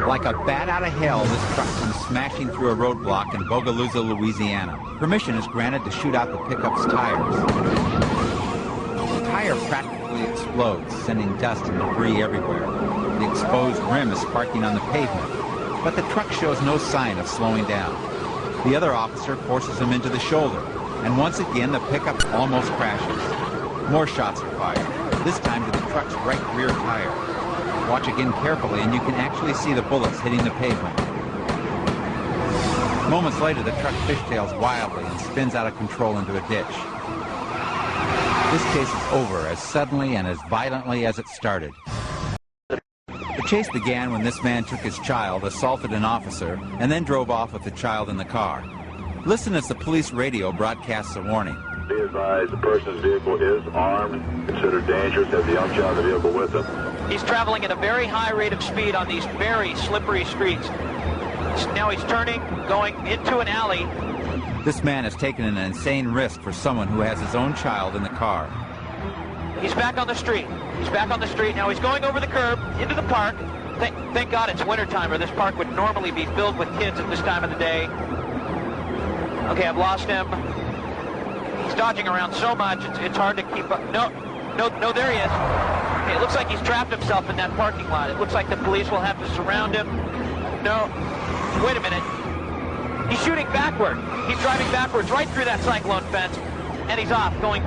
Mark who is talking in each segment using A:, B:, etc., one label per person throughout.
A: Like a bat out of hell, this truck comes smashing through a roadblock in Bogalusa, Louisiana. Permission is granted to shoot out the pickup's tires. The tire practically explodes, sending dust and debris everywhere. The exposed rim is sparking on the pavement, but the truck shows no sign of slowing down. The other officer forces him into the shoulder, and once again the pickup almost crashes. More shots are fired, this time to the truck's right rear tire. Watch again carefully and you can actually see the bullets hitting the pavement. Moments later, the truck fishtails wildly and spins out of control into a ditch. This chase is over as suddenly and as violently as it started. The chase began when this man took his child, assaulted an officer, and then drove off with the child in the car. Listen as the police radio broadcasts a warning.
B: Be advised, the person's vehicle is armed, considered dangerous, has the young child in the vehicle with him.
C: He's traveling at a very high rate of speed on these very slippery streets. Now he's turning, going into an alley.
A: This man has taken an insane risk for someone who has his own child in the car.
C: He's back on the street. He's back on the street. Now he's going over the curb into the park. Thank God it's wintertime, or this park would normally be filled with kids at this time of the day. Okay, I've lost him. He's dodging around so much, it's hard to keep up. No, there he is. Okay, it looks like he's trapped himself in that parking lot. It looks like the police will have to surround him. No, wait a minute. He's shooting backward. He's driving backwards right through that cyclone fence, and he's off, going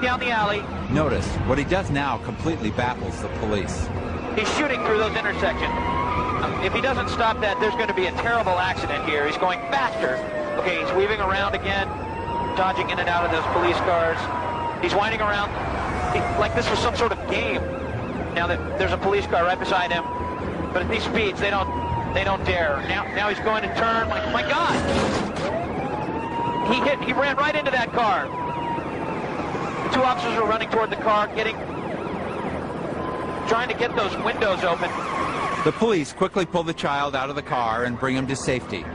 C: down the alley.
A: Notice, what he does now completely baffles the police.
C: He's shooting through those intersections. If he doesn't stop that, there's going to be a terrible accident here. He's going faster. Okay, he's weaving around again, dodging in and out of those police cars. He's winding around like this was some sort of game. Now that there's a police car right beside him, but at these speeds, they don't dare. Now he's going to turn. My God! He ran right into that car. The two officers are running toward the car, trying to get those windows open.
A: The police quickly pull the child out of the car and bring him to safety.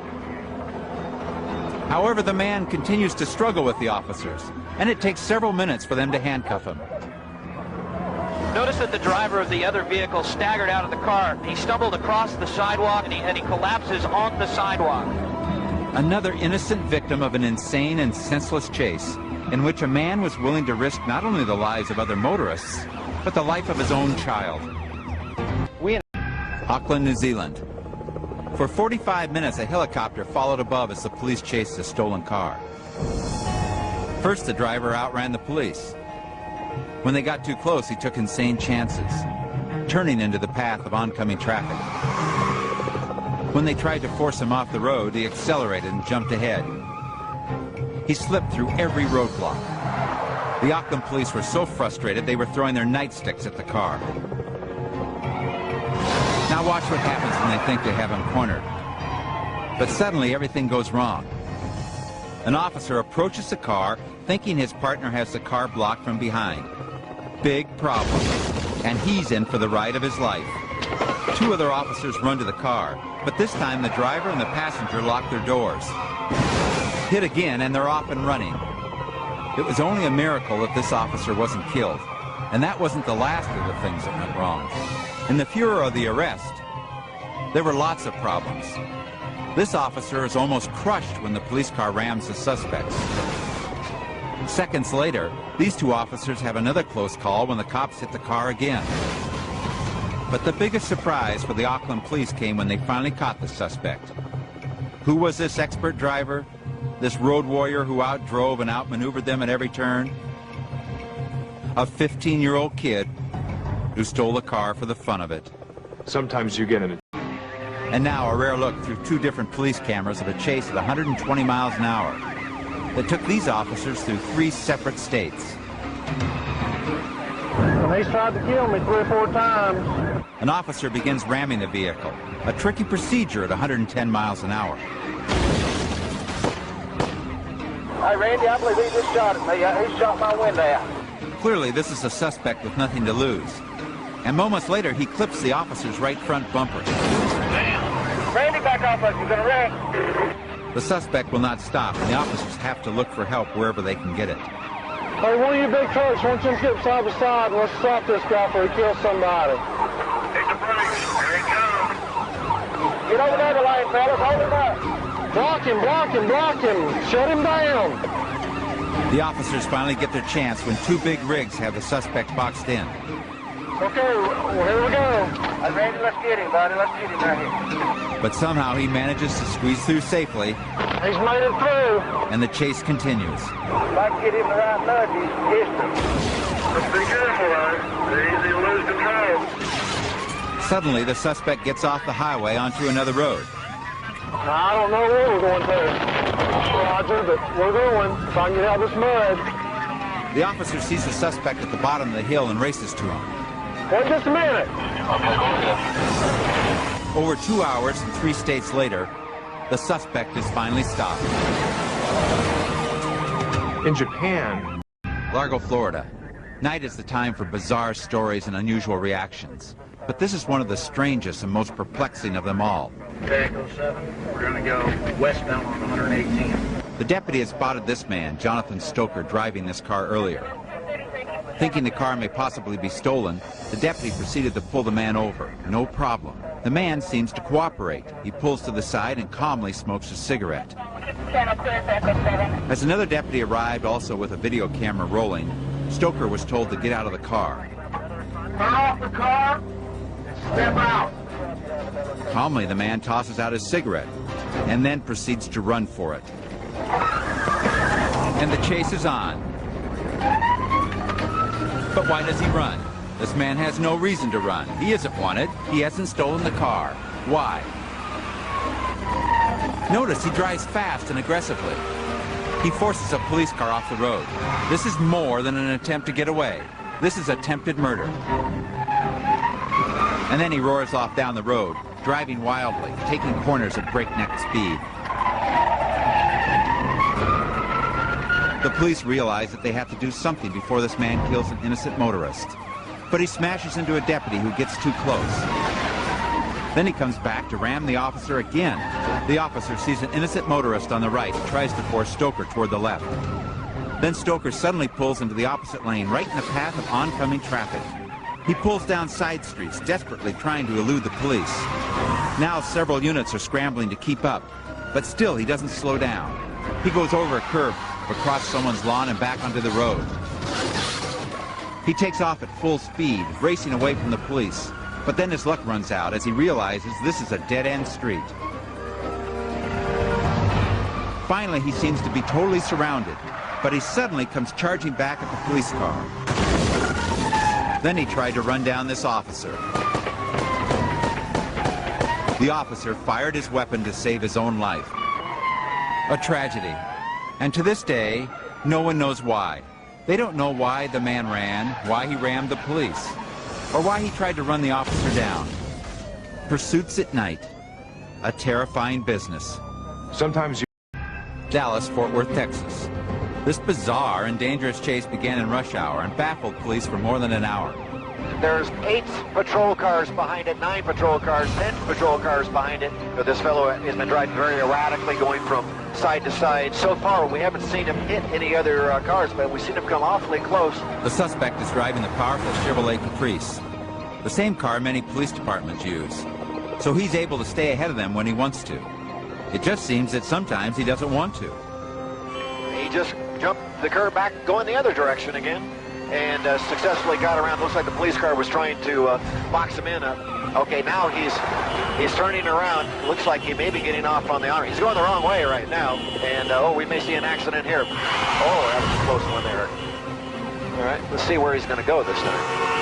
A: However, the man continues to struggle with the officers, and it takes several minutes for them to handcuff him.
C: Notice that the driver of the other vehicle staggered out of the car. He stumbled across the sidewalk, and he collapses on the sidewalk.
A: Another innocent victim of an insane and senseless chase, in which a man was willing to risk not only the lives of other motorists, but the life of his own child. Auckland, New Zealand. For 45 minutes, a helicopter followed above as the police chased a stolen car. First, the driver outran the police. When they got too close, he took insane chances, turning into the path of oncoming traffic. When they tried to force him off the road, he accelerated and jumped ahead. He slipped through every roadblock. The Auckland police were so frustrated they were throwing their nightsticks at the car. Now watch what happens when they think they have him cornered. But suddenly everything goes wrong. An officer approaches the car thinking his partner has the car blocked from behind. Big problem. And he's in for the ride of his life. Two other officers run to the car, but this time the driver and the passenger lock their doors. Hit again and they're off and running. It was only a miracle that this officer wasn't killed. And that wasn't the last of the things that went wrong. In the furor of the arrest, there were lots of problems. This officer is almost crushed when the police car rams the suspects. Seconds later, these two officers have another close call when the cops hit the car again. But the biggest surprise for the Auckland police came when they finally caught the suspect. Who was this expert driver? This road warrior who outdrove and outmaneuvered them at every turn? A 15-year-old kid who stole a car for the fun of it.
D: Sometimes you get in it.
A: And now a rare look through two different police cameras of a chase at 120 miles an hour that took these officers through 3 separate states.
E: And he's tried to kill me 3 or 4 times.
A: An officer begins ramming the vehicle, a tricky procedure at 110 miles an hour.
E: Hey, Randy, I believe he just shot at me. He shot my window out.
A: Clearly, this is a suspect with nothing to lose. And moments later, he clips the officer's right front bumper.
E: Randy, back off us. You're going to wreck.
A: The suspect will not stop, and the officers have to look for help wherever they can get it.
E: Hey, one of you big trucks, why don't you get side by side and let's stop this guy before he kills somebody. fellas. Hold him up.
D: Block him, block him, block him. Shut him down.
A: The officers finally get their chance when two big rigs have the suspect boxed in.
D: Okay, well, here we go.
E: Randy, let's get him, buddy. Let's get him right here.
A: But somehow he manages to squeeze through safely,
D: He's made it through.
A: and the chase continues.
E: If I can get him the right nudge, he's distant.
B: Let's be careful, right? They're easy to lose control.
A: Suddenly, the suspect gets off the highway onto another road.
D: I don't know where we're going to. Roger, but we're going. If I can get out of this mud.
A: The officer sees the suspect at the bottom of the hill and races to him.
D: Wait just a minute.
A: Over 2 hours and 3 states later, the suspect is finally stopped.
F: In Japan,
A: Largo, Florida. Night is the time for bizarre stories and unusual reactions. But this is one of the strangest and most perplexing of them all.
E: Echo 7, we're going to go westbound on 118.
A: The deputy had spotted this man, Jonathan Stoker, driving this car earlier. Thinking the car may possibly be stolen, the deputy proceeded to pull the man over. No problem. The man seems to cooperate. He pulls to the side and calmly smokes a cigarette. As another deputy arrived, also with a video camera rolling, Stoker was told to get out of the car.
E: Turn off the car and step out.
A: Calmly, the man tosses out his cigarette and then proceeds to run for it. And the chase is on. But why does he run? This man has no reason to run. He isn't wanted. He hasn't stolen the car. Why? Notice he drives fast and aggressively. He forces a police car off the road. This is more than an attempt to get away. This is attempted murder. And then he roars off down the road, driving wildly, taking corners at breakneck speed. The police realize that they have to do something before this man kills an innocent motorist. But he smashes into a deputy who gets too close. Then he comes back to ram the officer again. The officer sees an innocent motorist on the right and tries to force Stoker toward the left. Then Stoker suddenly pulls into the opposite lane, right in the path of oncoming traffic. He pulls down side streets, desperately trying to elude the police. Now several units are scrambling to keep up, but still he doesn't slow down. He goes over a curb, across someone's lawn and back onto the road. He takes off at full speed, racing away from the police. But then his luck runs out as he realizes this is a dead-end street. Finally, he seems to be totally surrounded, but he suddenly comes charging back at the police car. Then he tried to run down this officer. The officer fired his weapon to save his own life. A tragedy. And to this day, no one knows why. They don't know why the man ran, why he rammed the police, or why he tried to run the officer down. Pursuits at night. A terrifying business.
F: sometimes you...
A: Dallas, Fort Worth, Texas. This bizarre and dangerous chase began in rush hour and baffled police for more than an hour.
C: There's 8 patrol cars behind it, 9 patrol cars, 10 patrol cars behind it. But this fellow has been driving very erratically, going from side to side. So far, we haven't seen him hit any other cars, but we've seen him come awfully close.
A: The suspect is driving the powerful Chevrolet Caprice, the same car many police departments use. So he's able to stay ahead of them when he wants to. It just seems that sometimes he doesn't want to.
C: He just jumped the curb back, going the other direction again, and successfully got around. Looks like the police car was trying to box him in. Okay, now he's turning around. Looks like he may be getting off on the arm. He's going the wrong way right now, and oh, we may see an accident here. Oh, that was a close one there. All right, let's see where he's going to go this time.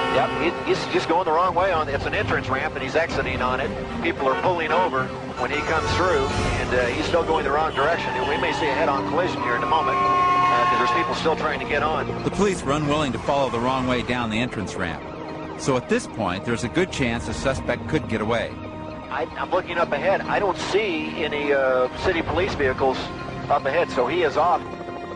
C: Yep, he's just going the wrong way. It's an entrance ramp, and he's exiting on it. People are pulling over when he comes through, and he's still going the wrong direction. And we may see a head-on collision here in a moment, because there's people still trying to get on.
A: The police were unwilling to follow the wrong way down the entrance ramp. So at this point, there's a good chance the suspect could get away.
C: I'm looking up ahead. I don't see any city police vehicles up ahead, so he is off.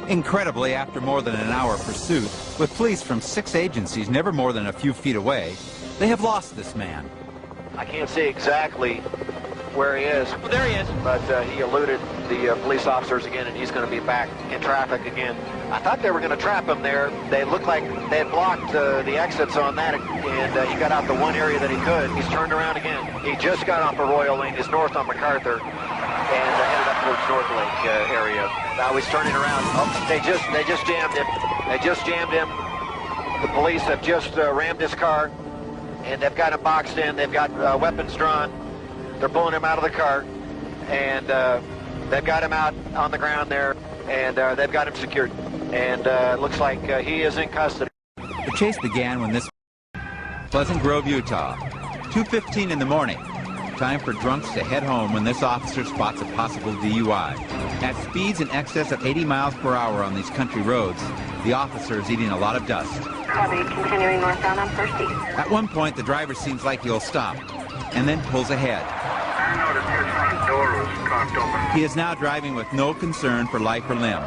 A: Incredibly, after more than an hour pursuit, with police from 6 agencies never more than a few feet away, they have lost this man.
C: I can't see exactly where he is.
G: Well, there he is.
C: But he eluded the police officers again, and he's going to be back in traffic again. I thought they were going to trap him there. They looked like they had blocked the exits on that, and he got out the one area that he could. He's turned around again. He just got off of Royal Lane. He's north on MacArthur, and headed up towards North Lake area. Now he's turning around. Oh, they just jammed him. They just jammed him. The police have just rammed his car, and they've got him boxed in. They've got weapons drawn. They're pulling him out of the car, and they've got him out on the ground there, and they've got him secured. And it looks like he is in custody.
A: The chase began when this Pleasant Grove, Utah, 2:15 in the morning. Time for drunks to head home when this officer spots a possible DUI. At speeds in excess of 80 miles per hour on these country roads, the officer is eating a lot of dust.
G: Copy, continuing northbound on First East.
A: At one point, the driver seems like he'll stop, and then pulls ahead.
B: I noticed his front door was cocked open.
A: He is now driving with no concern for life or limb.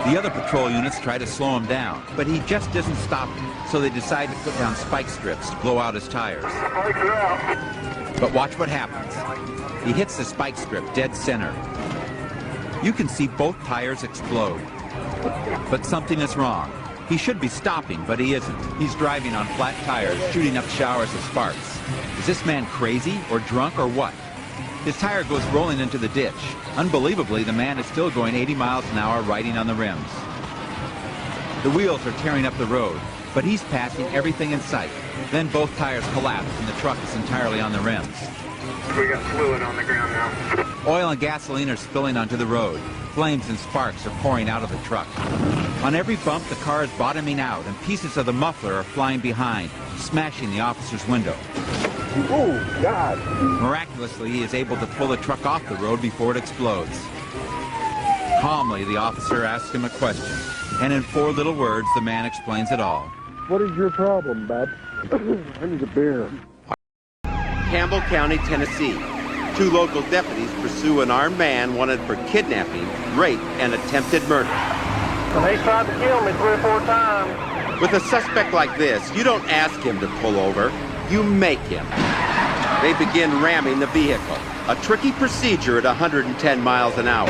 A: The other patrol units try to slow him down, but he just doesn't stop, so they decide to put down spike strips to blow out his tires. But watch what happens. He hits the spike strip dead center. You can see both tires explode. But something is wrong. He should be stopping, but he isn't. He's driving on flat tires, shooting up showers of sparks. Is this man crazy or drunk or what? His tire goes rolling into the ditch. Unbelievably, the man is still going 80 miles an hour riding on the rims. The wheels are tearing up the road, but he's passing everything in sight. Then both tires collapse and the truck is entirely on the rims.
B: We got fluid on the ground now.
A: Oil and gasoline are spilling onto the road. Flames and sparks are pouring out of the truck. On every bump, the car is bottoming out and pieces of the muffler are flying behind, smashing the officer's window.
D: Oh, God.
A: Miraculously, he is able to pull the truck off the road before it explodes. Calmly, the officer asks him a question, and in 4 little words, the man explains it all.
D: What is your problem, bud? I need a beer.
H: Campbell County, Tennessee. 2 local deputies pursue an armed man wanted for kidnapping, rape, and attempted murder.
D: And they tried to kill me 3 or 4 times.
H: With a suspect like this, you don't ask him to pull over, you make him. They begin ramming the vehicle, a tricky procedure at 110 miles an hour.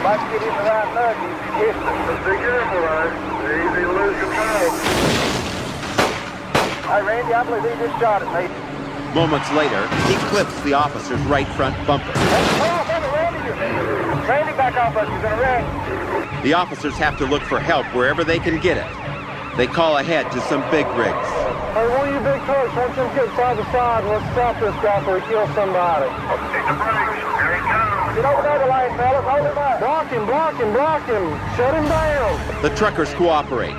D: Let's get him the right nudge. Be careful, right? Easy to lose control. Hey, Randy, I believe he just shot at me.
H: Moments later, he clips the officer's right front bumper.
D: Randy, back off us. You're gonna wreck.
H: The officers have to look for help wherever they can get it. They call ahead to some big rigs.
D: Hey, one of you big trucks, why don't you get side to side and let's stop this guy before he kills somebody.
B: Take the brakes. Here he comes.
D: Get over there, the lane, fellas. Hold him up. Block him, block him, block him. Shut him down.
H: The truckers cooperate.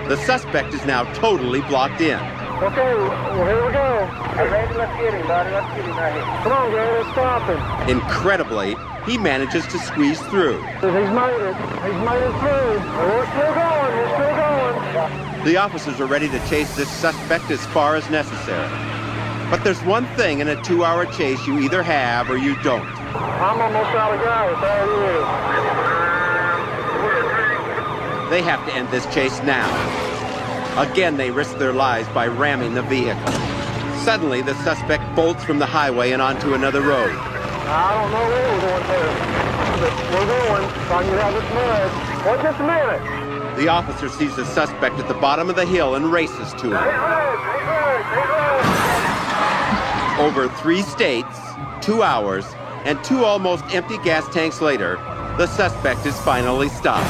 H: The suspect is now totally blocked in.
D: Okay, well, here we go.
E: Hey, Randy, let's get him, buddy. Let's get him right here.
D: Come on, Gary, let's stop him.
H: Incredibly, he manages to squeeze through.
D: He's made it. He's made it through. We're still going. We're still going.
H: The officers are ready to chase this suspect as far as necessary. But there's one thing in a 2-hour chase you either have or you don't.
D: I'm almost out of gas. There he is.
H: They have to end this chase now. Again, they risk their lives by ramming the vehicle. Suddenly, the suspect bolts from the highway and onto another road.
D: I don't know where we're going to, but we're going. So I can get out of this mud. Wait just a minute.
H: The officer sees the suspect at the bottom of the hill and races to him. Over 3 states, 2 hours, and 2 almost empty gas tanks later, the suspect is finally stopped.